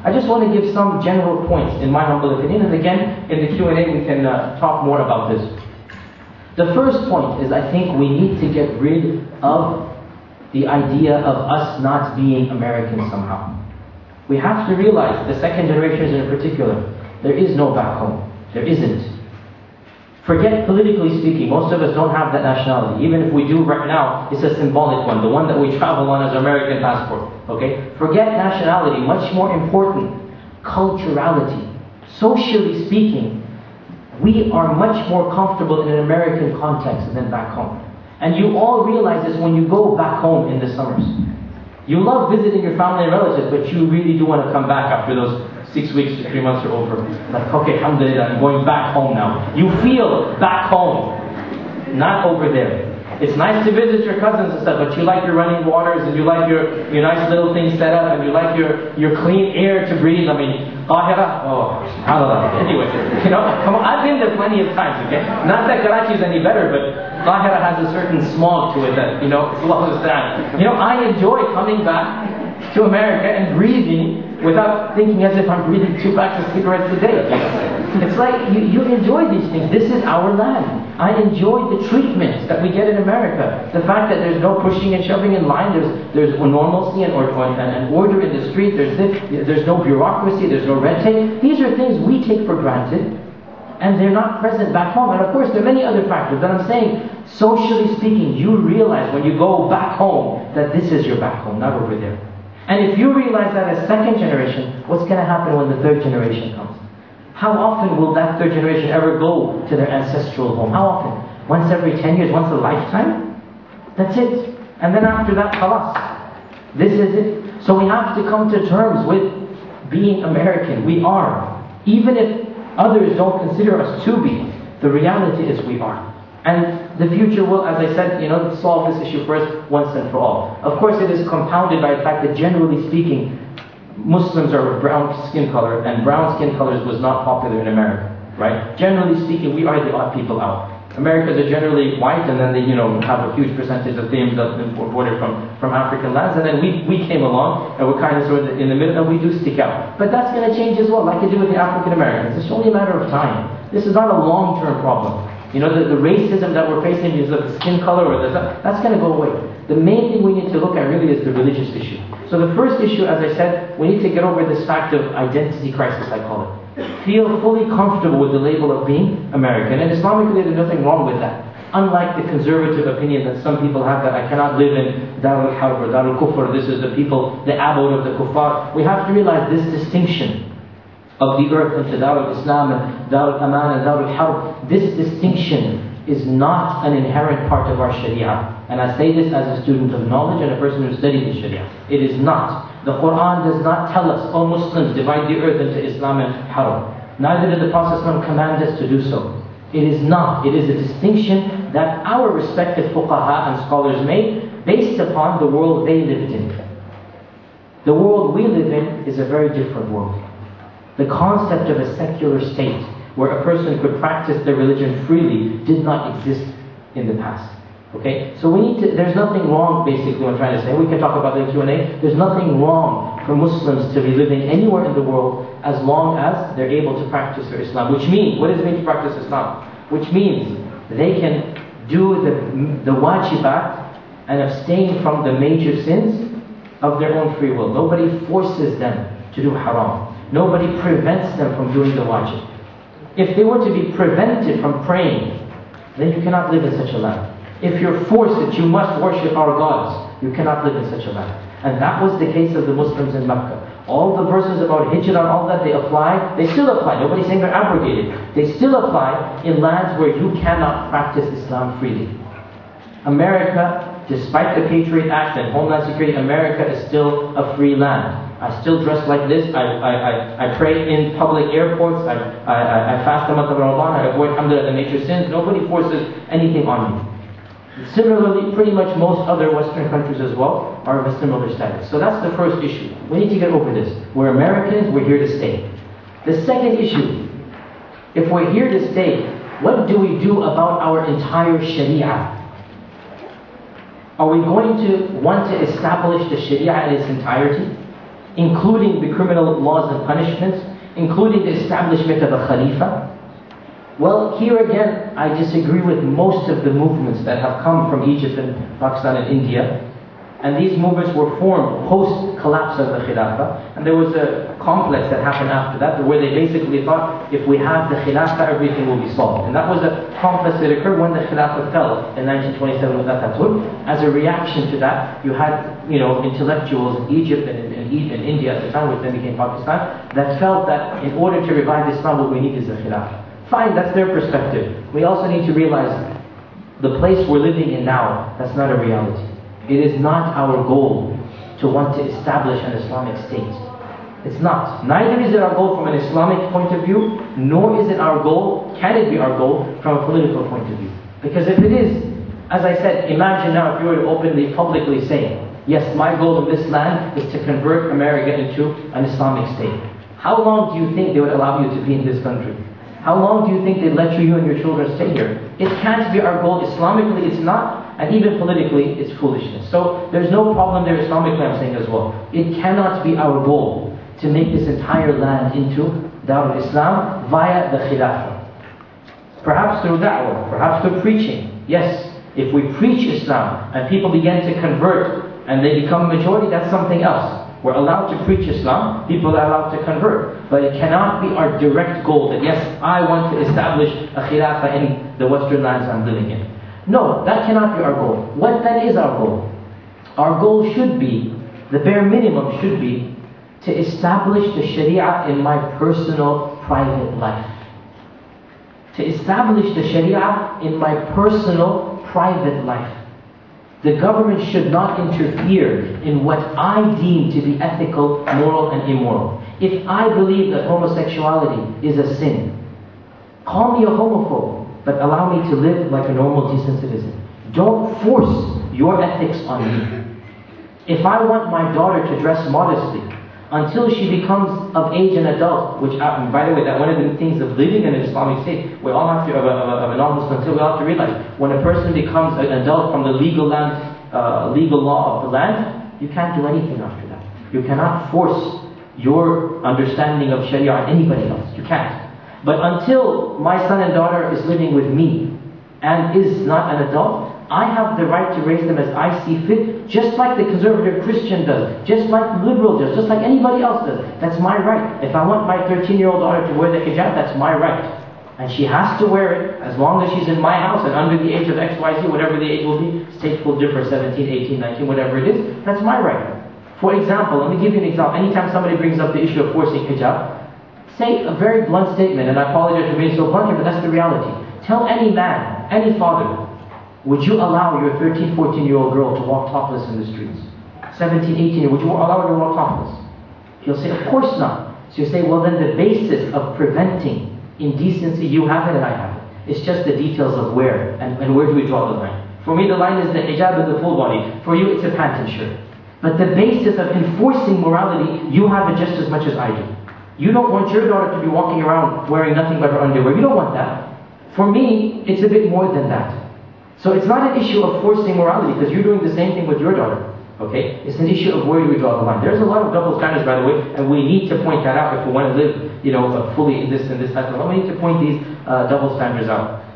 I just want to give some general points in my humble opinion, and again, in the Q&A we can talk more about this. The first point is, I think we need to get rid of the idea of us not being American somehow. We have to realize, the second generations in particular, there is no back home. There isn't. Forget politically speaking, most of us don't have that nationality. Even if we do right now, it's a symbolic one, the one that we travel on as American passport. Okay? Forget nationality, much more important, culturality. Socially speaking, we are much more comfortable in an American context than back home. And you all realize this when you go back home in the summers. You love visiting your family and relatives, but you really do want to come back after those 6 weeks to 3 months are over. Like, okay, alhamdulillah, I'm going back home now. You feel back home, not over there. It's nice to visit your cousins and stuff, but you like your running waters, and you like your nice little things set up, and you like your clean air to breathe. I mean, Qahira, oh, subhanAllah. Anyway, come on, I've been there plenty of times, okay? Not that Karachi is any better, but Qahira has a certain smog to it that, Allah understand. I enjoy coming back to America and breathing without thinking as if I'm breathing 2 packs of cigarettes a day. It's like, you enjoy these things. This is our land. I enjoy the treatment that we get in America. The fact that there's no pushing and shoving in line, there's normalcy and order in the street, there's no bureaucracy, there's no red tape. These are things we take for granted, and they're not present back home. And of course, there are many other factors, but I'm saying, socially speaking, you realize when you go back home that this is your back home, not over there. And if you realize that as second generation, what's going to happen when the third generation comes? How often will that third generation ever go to their ancestral home? How often? Once every 10 years? Once a lifetime? That's it. And then after that, khalas. This is it. So we have to come to terms with being American. We are. Even if others don't consider us to be, the reality is we are. And the future will, as I said, solve this issue for us once and for all. Of course, it is compounded by the fact that generally speaking, Muslims are of brown skin color, and brown skin colors was not popular in America, right? Generally speaking, we are the odd people out. Americans are generally white, and then they, have a huge percentage of things that imported from African lands, and then we came along, and we're kind of sort of in the middle, and we do stick out. But that's going to change as well, like it did with the African Americans. It's only a matter of time. This is not a long-term problem. The racism that we're facing because of the skin color, that's going to go away. The main thing we need to look at really is the religious issue. So the first issue, as I said, we need to get over this fact of identity crisis, I call it. Feel fully comfortable with the label of being American. And Islamically, there's nothing wrong with that. Unlike the conservative opinion that some people have that I cannot live in Dar al-Harb or Dar al-Kufr, this is the people, the abode of the kuffar. We have to realize this distinction of the earth into Dar al-Islam and Dar al-Aman and Dar al-Harb. This distinction is not an inherent part of our Sharia. And I say this as a student of knowledge and a person who studied the Sharia. It is not. The Quran does not tell us, O Muslims, divide the earth into Islam and Haram. Neither did the Prophet ﷺ command us to do so. It is not. It is a distinction that our respective fuqaha and scholars made based upon the world they lived in. The world we live in is a very different world. The concept of a secular state where a person could practice their religion freely did not exist in the past. Okay? So we need to, there's nothing wrong, basically, what I'm trying to say. We can talk about the Q&A. There's nothing wrong for Muslims to be living anywhere in the world as long as they're able to practice their Islam. Which means, what does it mean to practice Islam? Which means they can do the wajibat and abstain from the major sins of their own free will. Nobody forces them to do haram. Nobody prevents them from doing the wajib. If they were to be prevented from praying, then you cannot live in such a land. If you're forced that you must worship our gods, you cannot live in such a land. And that was the case of the Muslims in Mecca. All the verses about hijrah and all that, they still apply. Nobody's saying they're abrogated. They still apply in lands where you cannot practice Islam freely. America, despite the Patriot Act and Homeland Security, America is still a free land. I still dress like this. I pray in public airports. I fast the month of Ramadan. I avoid, alhamdulillah, the major sins. Nobody forces anything on me. Similarly, pretty much most other Western countries as well are of a similar status. So that's the first issue. We need to get over this. We're Americans, we're here to stay. The second issue, if we're here to stay, what do we do about our entire Sharia? Are we going to want to establish the Sharia in its entirety? including the criminal laws and punishments, including the establishment of a Khalifa. Well, here again, I disagree with most of the movements that have come from Egypt and Pakistan and India. And these movements were formed post-collapse of the Khilafah. And there was a complex that happened after that, where they basically thought, if we have the Khilafah, everything will be solved. And that was a complex that occurred when the Khilafah fell in 1927 with Ataturk. As a reaction to that, you had, intellectuals in Egypt and in India at the time, which then became Pakistan, that felt that in order to revive Islam, what we need is the Khilafah. Fine, that's their perspective. We also need to realize the place we're living in now, that's not a reality. It is not our goal to want to establish an Islamic state. It's not. Neither is it our goal from an Islamic point of view, nor is it our goal, can it be our goal, from a political point of view. Because if it is, as I said, imagine now if you were to openly, publicly say, yes, my goal in this land is to convert America into an Islamic state. How long do you think they would allow you to be in this country? How long do you think they'd let you and your children stay here? It can't be our goal. Islamically, it's not. And even politically, it's foolishness. So there's no problem there Islamically, I'm saying as well. It cannot be our goal to make this entire land into Darul Islam via the Khilafah. Perhaps through da'wah, perhaps through preaching. Yes, if we preach Islam and people begin to convert and they become majority, that's something else. We're allowed to preach Islam, people are allowed to convert. But it cannot be our direct goal that, yes, I want to establish a Khilafah in the Western lands I'm living in. No, that cannot be our goal. What then is our goal? Our goal should be, the bare minimum should be, to establish the Sharia in my personal, private life. To establish the Sharia in my personal, private life. The government should not interfere in what I deem to be ethical, moral, and immoral. If I believe that homosexuality is a sin, call me a homophobe, but allow me to live like a normal, decent citizen. Don't force your ethics on me. If I want my daughter to dress modestly until she becomes of age and adult, which, by the way, that one of the things of living in an Islamic state, we all have to, of a non-Muslim state, we all have to realize, when a person becomes an adult from the legal law of the land, you can't do anything after that. You cannot force your understanding of Sharia on anybody else. You can't. But until my son and daughter is living with me and is not an adult, I have the right to raise them as I see fit, just like the conservative Christian does, just like the liberal does, just like anybody else does. That's my right. If I want my 13-year-old daughter to wear the hijab, that's my right. And she has to wear it as long as she's in my house and under the age of XYZ, whatever the age will be. States will differ, 17, 18, 19, whatever it is. That's my right. For example, let me give you an example. Anytime somebody brings up the issue of forcing hijab, say a very blunt statement, and I apologize for being so blunt here, but that's the reality. Tell any man, any father, would you allow your 13, 14-year-old girl to walk topless in the streets? 17, 18, would you allow her to walk topless? He'll say, of course not. So you say, well then the basis of preventing indecency, you have it and I have it. It's just the details of where, and where do we draw the line. For me the line is the hijab and the full body. For you it's a pant and shirt. But the basis of enforcing morality, you have it just as much as I do. You don't want your daughter to be walking around wearing nothing but her underwear. You don't want that. For me, it's a bit more than that. So it's not an issue of forcing morality, because you're doing the same thing with your daughter. Okay? It's an issue of where do we draw the line. There's a lot of double standards, by the way, and we need to point that out if we want to live, fully in this type of life. We need to point these double standards out.